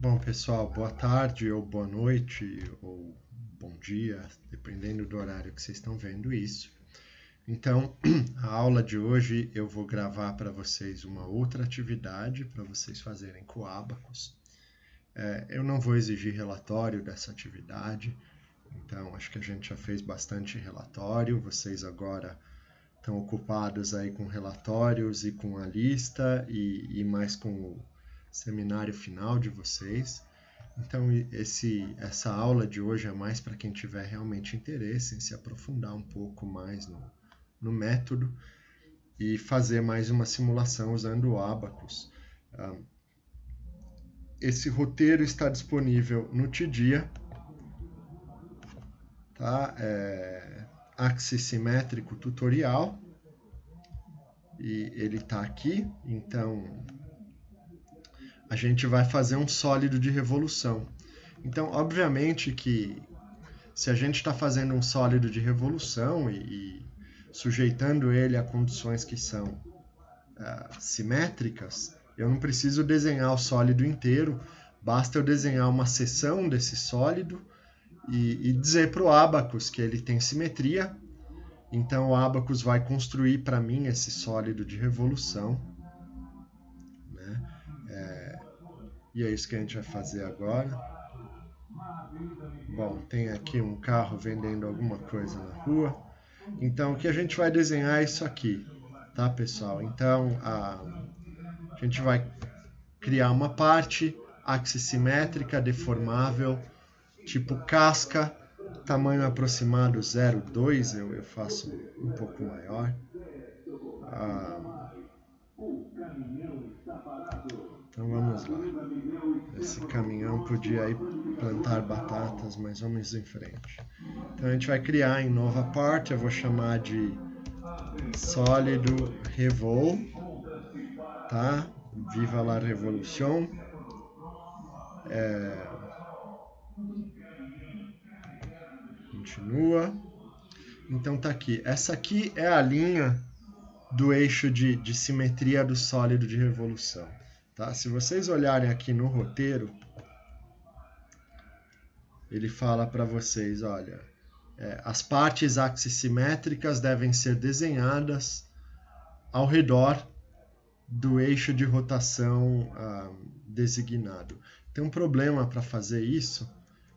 Bom, pessoal, boa tarde ou boa noite ou bom dia, dependendo do horário que vocês estão vendo isso. Então, a aula de hoje eu vou gravar para vocês uma outra atividade para vocês fazerem com o Abacus. Eu não vou exigir relatório dessa atividade, então acho que a gente já fez bastante relatório. Vocês agora estão ocupados aí com relatórios e com a lista e mais com o seminário final de vocês. Então, essa aula de hoje é mais para quem tiver realmente interesse em se aprofundar um pouco mais no método e fazer mais uma simulação usando o Abacus. Esse roteiro está disponível no Tidia, tá? Axis simétrico tutorial, e ele está aqui. Então, a gente vai fazer um sólido de revolução. Então, obviamente que se a gente está fazendo um sólido de revolução e sujeitando ele a condições que são simétricas, eu não preciso desenhar o sólido inteiro, basta eu desenhar uma seção desse sólido e dizer para o Abacus que ele tem simetria. Então o Abacus vai construir para mim esse sólido de revolução, né? E é isso que a gente vai fazer agora. Bom, tem aqui um carro vendendo alguma coisa na rua. Então, o que a gente vai desenhar é isso aqui, tá, pessoal? Então, a gente vai criar uma parte axissimétrica, deformável, tipo casca, tamanho aproximado 0,2, eu faço um pouco maior. Então vamos lá. Esse caminhão podia ir plantar batatas, mas vamos em frente. Então a gente vai criar em nova parte, eu vou chamar de sólido revol, tá? Viva la revolution. Continua. Então tá aqui. Essa aqui é a linha do eixo de simetria do sólido de revolução. Tá? Se vocês olharem aqui no roteiro, ele fala para vocês, olha, as partes axissimétricas devem ser desenhadas ao redor do eixo de rotação designado. Tem um problema para fazer isso,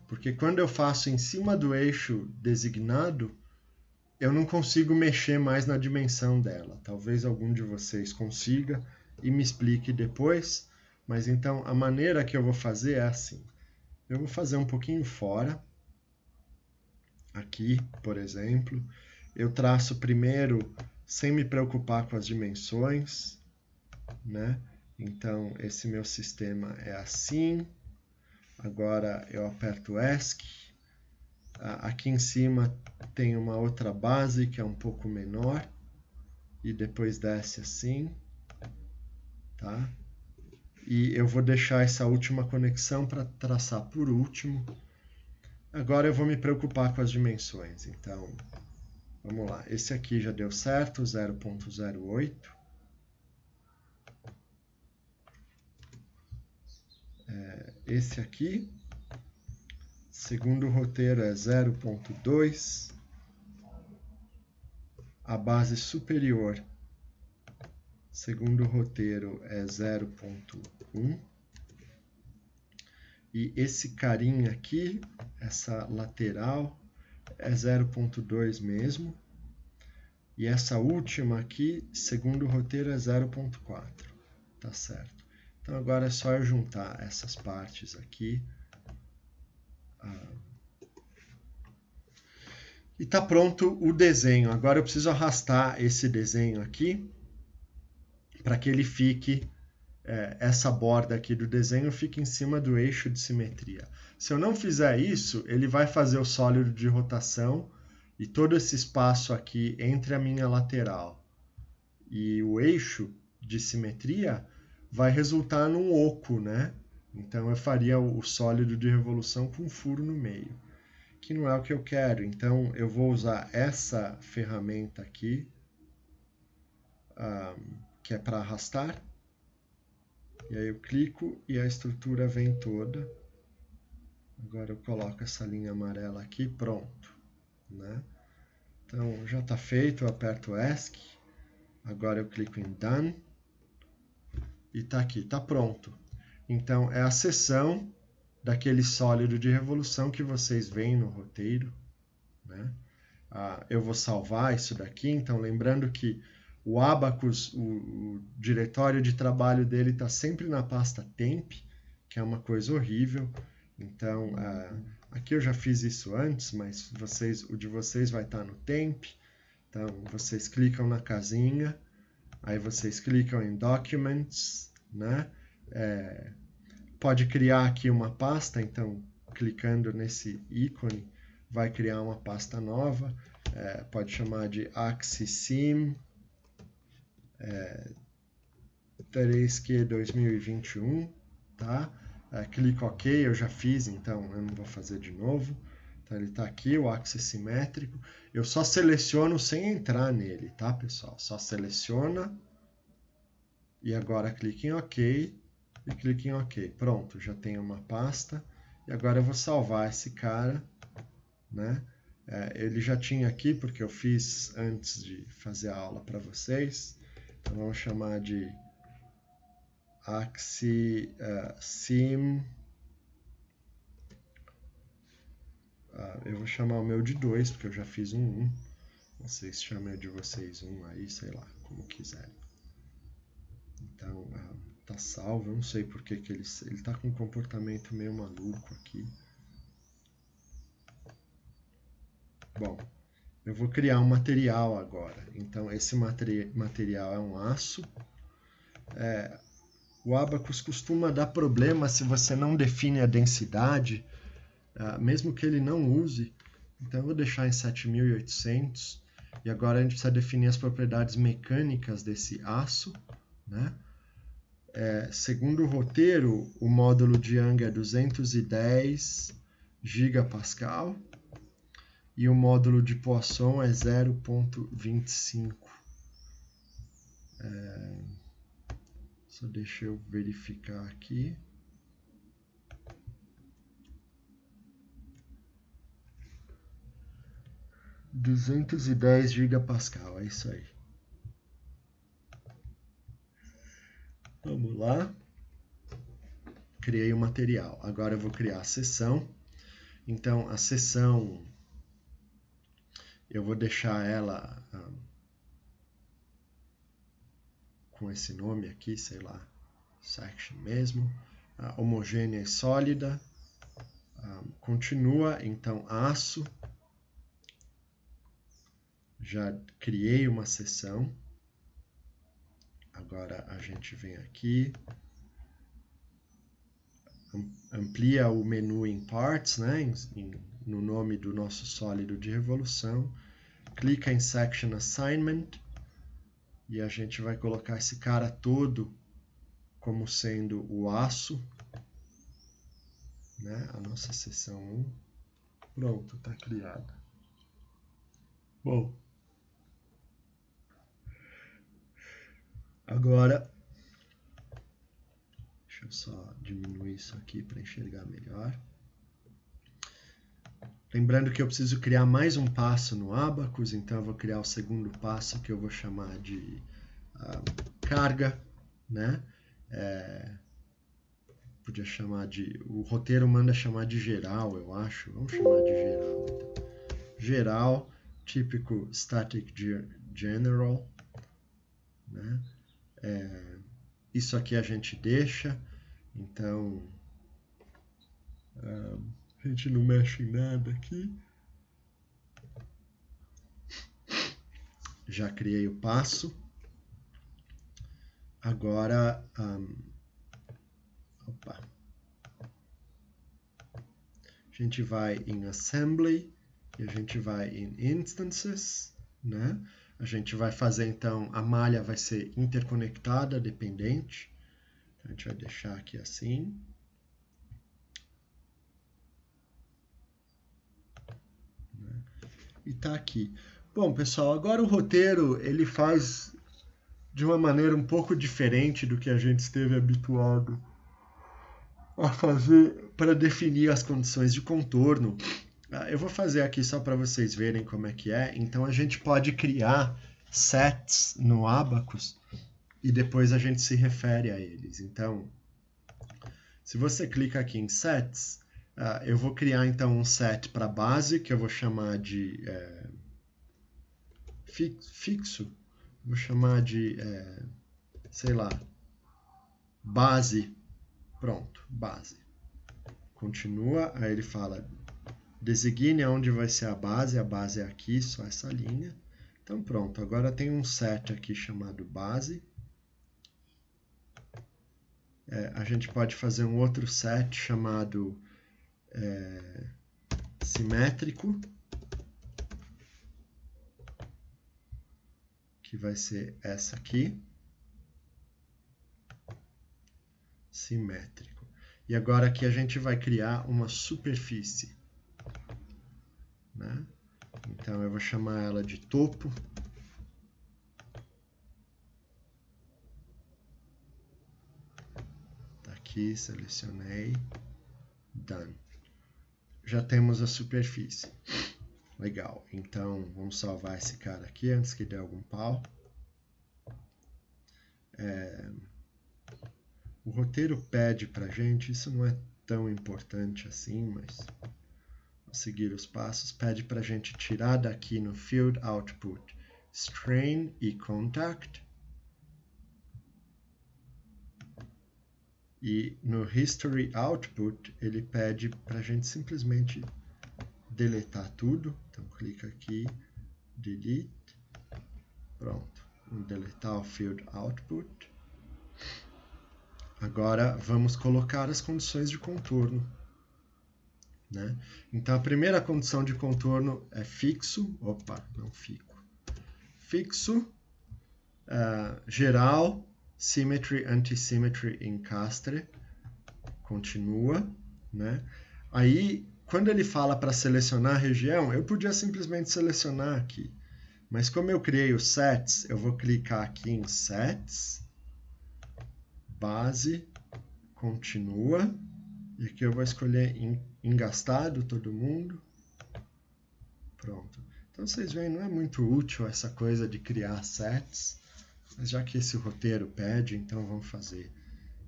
porque quando eu faço em cima do eixo designado, eu não consigo mexer mais na dimensão dela. Talvez algum de vocês consiga e me explique depois, mas então a maneira que eu vou fazer é assim. Eu vou fazer um pouquinho fora. Aqui, por exemplo, eu traço primeiro sem me preocupar com as dimensões, né? Então, esse meu sistema é assim. Agora eu aperto ESC. Aqui em cima tem uma outra base que é um pouco menor e depois desce assim, tá? E eu vou deixar essa última conexão para traçar por último. Agora eu vou me preocupar com as dimensões. Então, vamos lá. Esse aqui já deu certo, 0,08. Esse aqui, segundo roteiro, é 0,2. A base superior, segundo roteiro, é 0,1. E esse carinha aqui, essa lateral, é 0,2 mesmo. E essa última aqui, segundo roteiro, é 0,4. Tá certo. Então agora é só eu juntar essas partes aqui. E tá pronto o desenho. Agora eu preciso arrastar esse desenho aqui para que ele fique, essa borda aqui do desenho fique em cima do eixo de simetria. Se eu não fizer isso, ele vai fazer o sólido de rotação e todo esse espaço aqui entre a minha lateral e o eixo de simetria vai resultar num oco, né? Então eu faria o sólido de revolução com um furo no meio, que não é o que eu quero. Então eu vou usar essa ferramenta aqui, que é para arrastar. E aí eu clico e a estrutura vem toda. Agora eu coloco essa linha amarela aqui, pronto, né? Então já está feito, eu aperto ESC. Agora eu clico em Done. E está aqui, está pronto. Então é a seção daquele sólido de revolução que vocês veem no roteiro, né? Eu vou salvar isso daqui, então lembrando que o Abacus, o diretório de trabalho dele está sempre na pasta temp, que é uma coisa horrível. Então, aqui eu já fiz isso antes, mas o de vocês vai estar no temp. Então, vocês clicam na casinha, aí vocês clicam em Documents, né? Pode criar aqui uma pasta, então, clicando nesse ícone, vai criar uma pasta nova. Pode chamar de AxiSim 3Q 2021, tá? Clico OK, eu já fiz, então eu não vou fazer de novo. Então ele está aqui, o axis simétrico. Eu só seleciono sem entrar nele, tá, pessoal? Só seleciona e agora clique em OK e clique em OK. Pronto, já tenho uma pasta. E agora eu vou salvar esse cara, né? Ele já tinha aqui porque eu fiz antes de fazer a aula para vocês. Então vamos chamar de AxiSim. Eu vou chamar o meu de 2, porque eu já fiz um 1. Vocês chamem de vocês 1 aí, sei lá, como quiserem. Então, tá salvo. Eu não sei porque que ele tá com um comportamento meio maluco aqui. Bom, eu vou criar um material agora. Então, esse material é um aço. O Abacus costuma dar problema se você não define a densidade, mesmo que ele não use. Então eu vou deixar em 7800 e agora a gente precisa definir as propriedades mecânicas desse aço, né? Segundo o roteiro, o módulo de Young é 210 gigapascal e o módulo de Poisson é 0,25. Só deixa eu verificar aqui. 210 gigapascal, é isso aí. Vamos lá. Criei o material. Agora eu vou criar a seção. Então, a seção, eu vou deixar ela com esse nome aqui, sei lá, section mesmo. Homogênea e sólida. Continua, então, aço. Já criei uma seção. Agora a gente vem aqui, amplia o menu em Parts, né, no nome do nosso sólido de revolução, clica em Section Assignment e a gente vai colocar esse cara todo como sendo o aço, né, a nossa seção 1. Pronto, está criada. Bom, agora, deixa eu só diminuir isso aqui para enxergar melhor. Lembrando que eu preciso criar mais um passo no Abacus, então eu vou criar o segundo passo que eu vou chamar de carga, né? Podia chamar de... O roteiro manda chamar de geral, eu acho. Vamos chamar de geral, então. Geral, típico static general, né? Isso aqui a gente deixa, então a gente não mexe em nada aqui. Já criei o passo. Agora, a gente vai em Assembly e a gente vai em Instances, né? A gente vai fazer, então, a malha vai ser interconectada, dependente. Então, a gente vai deixar aqui assim. E tá aqui. Bom, pessoal, agora o roteiro, ele faz de uma maneira um pouco diferente do que a gente esteve habituado a fazer para definir as condições de contorno. Eu vou fazer aqui só para vocês verem como é que é. Então a gente pode criar sets no Abacus e depois a gente se refere a eles. Então, se você clica aqui em sets, eu vou criar então um set para base, que eu vou chamar de fixo. Vou chamar de, sei lá, base. Pronto, base. Continua, aí ele fala, designe onde vai ser a base é aqui, só essa linha. Então pronto, agora tem um set aqui chamado base. A gente pode fazer um outro set chamado simétrico, que vai ser essa aqui, simétrico. E agora aqui a gente vai criar uma superfície, né? Então eu vou chamar ela de topo. Tá aqui, selecionei, done. Já temos a superfície. Legal, então vamos salvar esse cara aqui antes que dê algum pau. O roteiro pede pra gente, isso não é tão importante assim, mas vou seguir os passos, pede pra gente tirar daqui no Field Output Strain e Contact. E no History Output ele pede pra gente simplesmente deletar tudo. Então clica aqui, delete, pronto, vamos deletar o Field Output. Agora vamos colocar as condições de contorno, né? Então a primeira condição de contorno é fixo, fixo, geral, symmetry, anti-symmetry, encastre, continua, né? Aí quando ele fala para selecionar a região, eu podia simplesmente selecionar aqui. Mas como eu criei os sets, eu vou clicar aqui em sets, base, continua, e aqui eu vou escolher engastado todo mundo. Pronto. Então vocês veem, não é muito útil essa coisa de criar sets, mas já que esse roteiro pede, então vamos fazer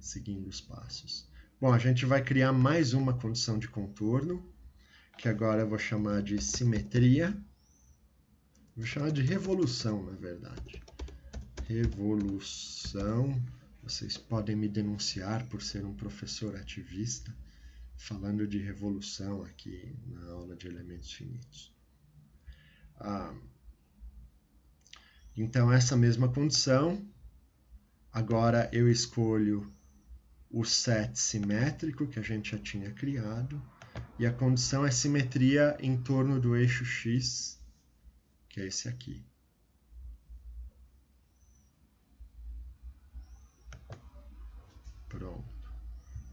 seguindo os passos. Bom, a gente vai criar mais uma condição de contorno, que agora eu vou chamar de simetria. Vou chamar de revolução, na verdade. Revolução. Vocês podem me denunciar por ser um professor ativista, falando de revolução aqui na aula de elementos finitos. Então, essa mesma condição. Agora eu escolho o set simétrico que a gente já tinha criado. E a condição é simetria em torno do eixo X, que é esse aqui. Pronto.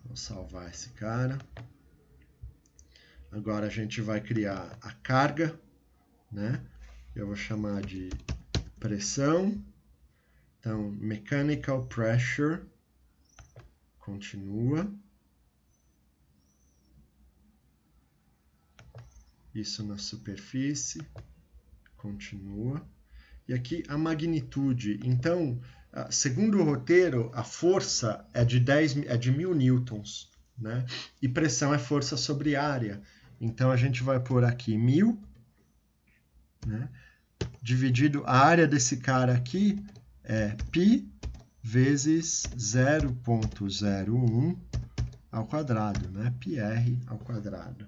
Vou salvar esse cara. Agora a gente vai criar a carga, né? Eu vou chamar de pressão. Então, mechanical pressure. Continua. Isso na superfície. Continua. E aqui a magnitude. Então, segundo o roteiro, a força é de 1000 newtons, né? E pressão é força sobre área. Então a gente vai pôr aqui 1000, né? Dividido a área desse cara aqui é π vezes 0,01 ao quadrado, né? πr ao quadrado.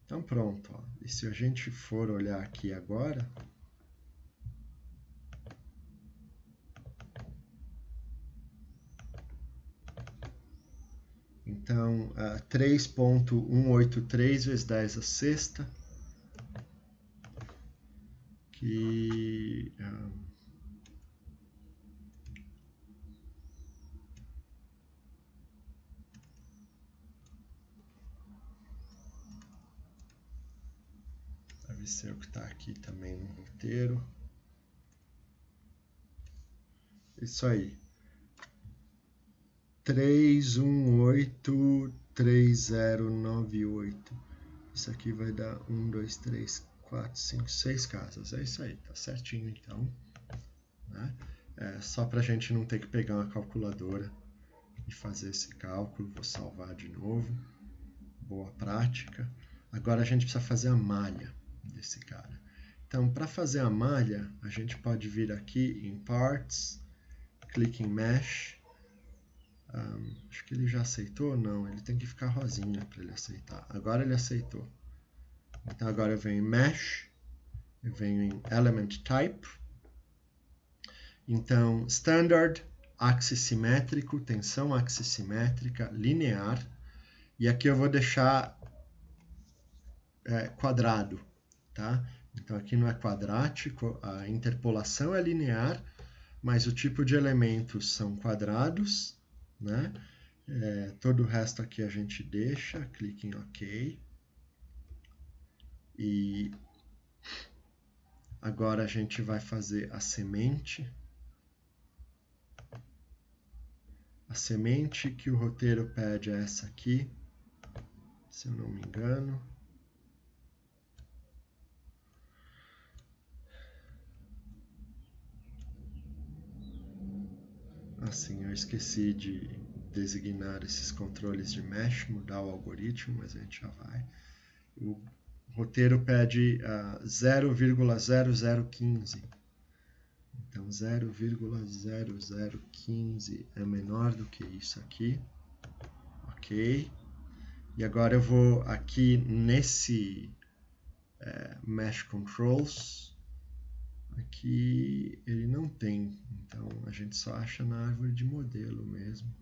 Então pronto, ó. E se a gente for olhar aqui agora, então 3,183 vezes 10 a sexta, que deve ser o que está aqui também no roteiro. Isso aí. 3183098. Isso aqui vai dar 1, 2, 3, 4, 5, 6 casas. É isso aí, tá certinho então. Né? Só para a gente não ter que pegar uma calculadora e fazer esse cálculo. Vou salvar de novo. Boa prática. Agora a gente precisa fazer a malha desse cara. Então, para fazer a malha, a gente pode vir aqui em Parts, clique em Mesh. Acho que ele já aceitou? Não, ele tem que ficar rosinha para ele aceitar. Agora ele aceitou. Então agora eu venho em Mesh, eu venho em Element Type. Então, Standard, axissimétrico, tensão axissimétrica, linear. E aqui eu vou deixar quadrado, tá? Então aqui não é quadrático, a interpolação é linear, mas o tipo de elementos são quadrados, né? Todo o resto aqui a gente deixa, clique em OK. E agora a gente vai fazer a semente. A semente que o roteiro pede é essa aqui, se eu não me engano. Assim, eu esqueci de designar esses controles de mesh, mudar o algoritmo, mas a gente já vai. O roteiro pede 0,0015. Então 0,0015 é menor do que isso aqui. Ok. E agora eu vou aqui nesse Mesh Controls. Aqui ele não tem, então a gente só acha na árvore de modelo mesmo.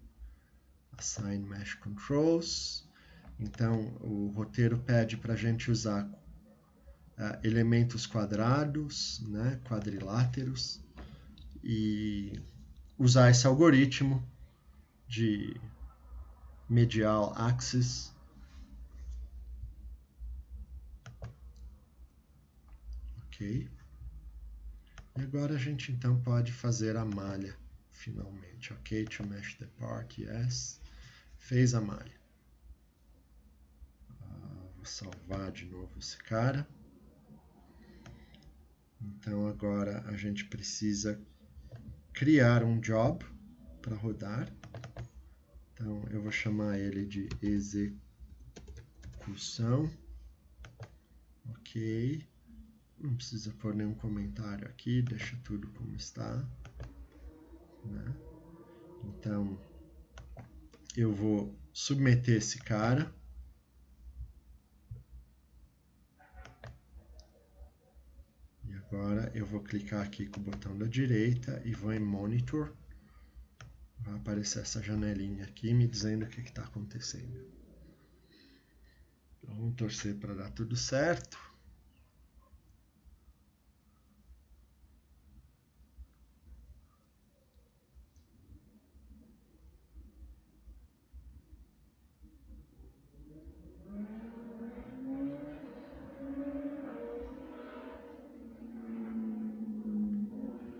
Assign Mesh Controls. Então o roteiro pede para a gente usar elementos quadrados, né, quadriláteros, e usar esse algoritmo de medial axis. Ok. E agora a gente então pode fazer a malha finalmente. Ok, to mesh the part, yes. Fez a malha. Vou salvar de novo esse cara. Então agora a gente precisa criar um job para rodar. Então eu vou chamar ele de execução. Ok. Não precisa pôr nenhum comentário aqui, deixa tudo como está. Né? Então eu vou submeter esse cara. E agora eu vou clicar aqui com o botão da direita e vou em Monitor. Vai aparecer essa janelinha aqui me dizendo o que está acontecendo. Então, vamos torcer para dar tudo certo.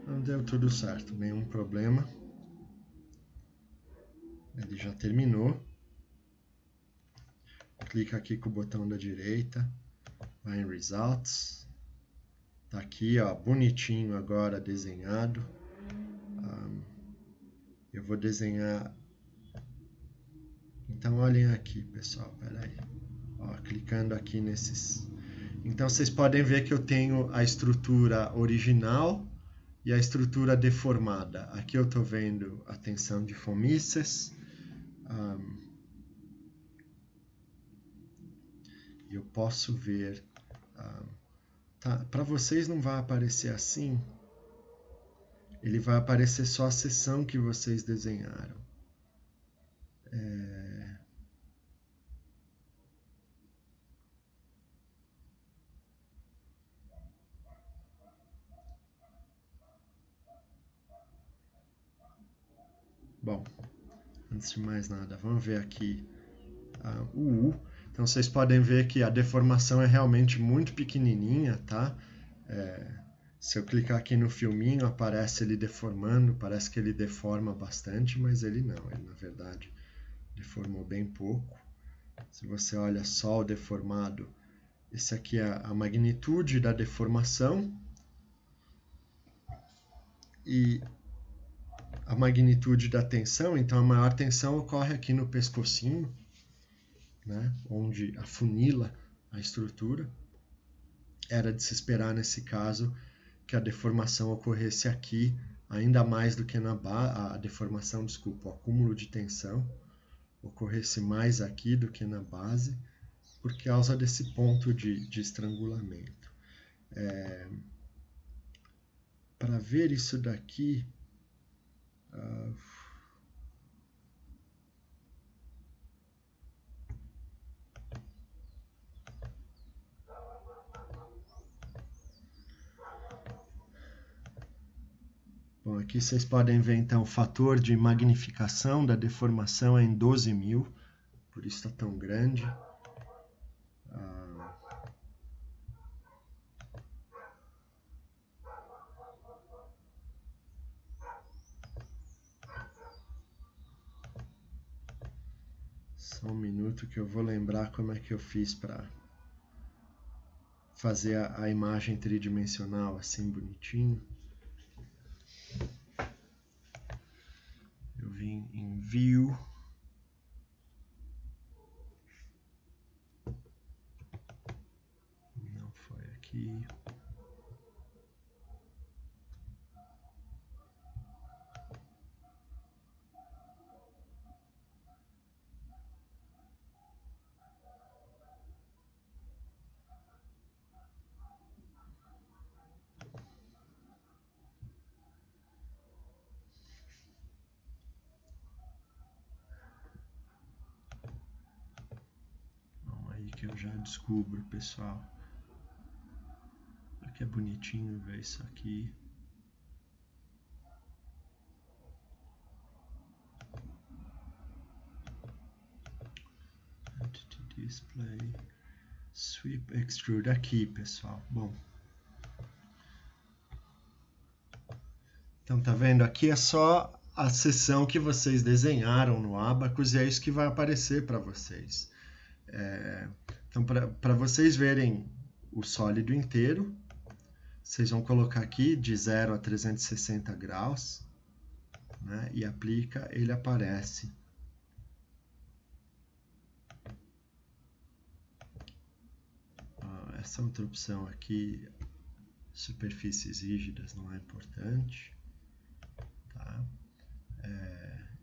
Não deu tudo certo, nenhum problema. Ele já terminou. Clica aqui com o botão da direita, vai em Results. Tá aqui, ó, bonitinho agora desenhado. Eu vou desenhar. Então olhem aqui, pessoal, peraí. Ó, clicando aqui nesses. Então vocês podem ver que eu tenho a estrutura original e a estrutura deformada. Aqui eu estou vendo a tensão de Fomises. Eu posso ver. Tá, para vocês não vai aparecer assim. Ele vai aparecer só a seção que vocês desenharam. Bom, antes de mais nada, vamos ver aqui o U. Então vocês podem ver que a deformação é realmente muito pequenininha, tá? Se eu clicar aqui no filminho, aparece ele deformando, parece que ele deforma bastante, mas ele não, ele na verdade deformou bem pouco. Se você olha só o deformado, esse aqui é a magnitude da deformação e a magnitude da tensão. Então a maior tensão ocorre aqui no pescocinho, né, onde afunila a estrutura. Era de se esperar nesse caso que a deformação ocorresse aqui, ainda mais do que na base, a deformação, desculpa, o acúmulo de tensão ocorresse mais aqui do que na base, por causa desse ponto de estrangulamento. Para ver isso daqui, bom, aqui vocês podem ver então o fator de magnificação da deformação é em 12.000, por isso está tão grande. Só um minuto que eu vou lembrar como é que eu fiz para fazer a imagem tridimensional assim bonitinho. Eu vim em View, não foi aqui. Que eu já descubro, pessoal. Olha que é bonitinho ver isso aqui. Entity Display, Sweep Extrude aqui, pessoal. Bom, então tá vendo? Aqui é só a seção que vocês desenharam no Abacus e é isso que vai aparecer para vocês. Então, para vocês verem o sólido inteiro, vocês vão colocar aqui de 0 a 360 graus, né, e aplica, ele aparece. Essa outra opção aqui, superfícies rígidas, não é importante. Tá?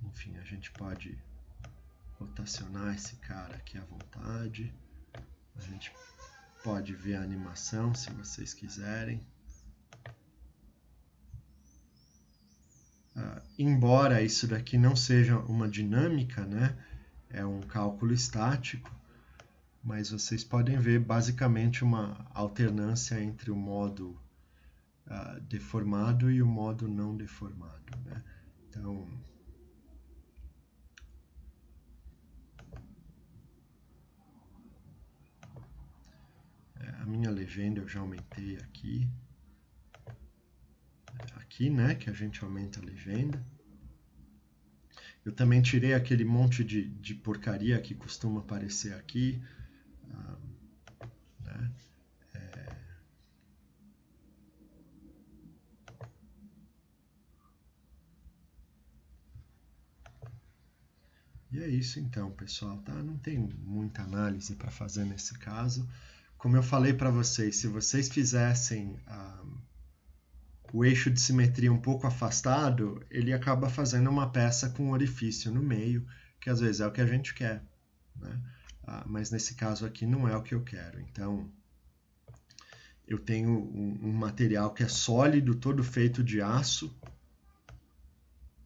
Enfim, a gente pode rotacionar esse cara aqui à vontade. A gente pode ver a animação se vocês quiserem. Embora isso daqui não seja uma dinâmica, né? É um cálculo estático, mas vocês podem ver basicamente uma alternância entre o modo deformado e o modo não deformado, né? Então, a minha legenda eu já aumentei aqui. Aqui, né, que a gente aumenta a legenda. Eu também tirei aquele monte de porcaria que costuma aparecer aqui. Né? E é isso então, pessoal, tá? Não tem muita análise para fazer nesse caso. Como eu falei para vocês, se vocês fizessem o eixo de simetria um pouco afastado, ele acaba fazendo uma peça com um orifício no meio, que às vezes é o que a gente quer, né? Mas nesse caso aqui não é o que eu quero. Então, eu tenho um material que é sólido, todo feito de aço,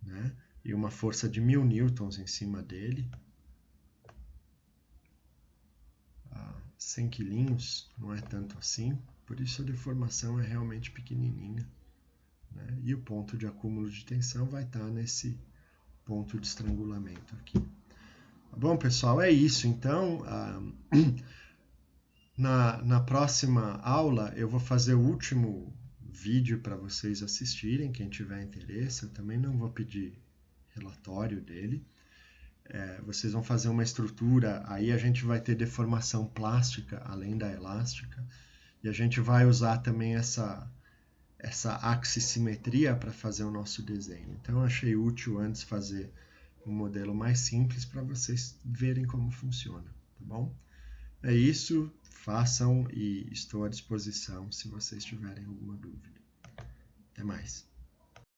né? E uma força de 1000 newtons em cima dele. 100 quilinhos, não é tanto assim, por isso a deformação é realmente pequenininha, né? E o ponto de acúmulo de tensão vai estar nesse ponto de estrangulamento aqui. Tá bom, pessoal? É isso. Então, na próxima aula eu vou fazer o último vídeo para vocês assistirem, quem tiver interesse. Eu também não vou pedir relatório dele. Vocês vão fazer uma estrutura, aí a gente vai ter deformação plástica além da elástica, e a gente vai usar também essa axissimetria para fazer o nosso desenho. Então eu achei útil antes fazer um modelo mais simples para vocês verem como funciona, tá bom? É isso, façam e estou à disposição se vocês tiverem alguma dúvida. Até mais.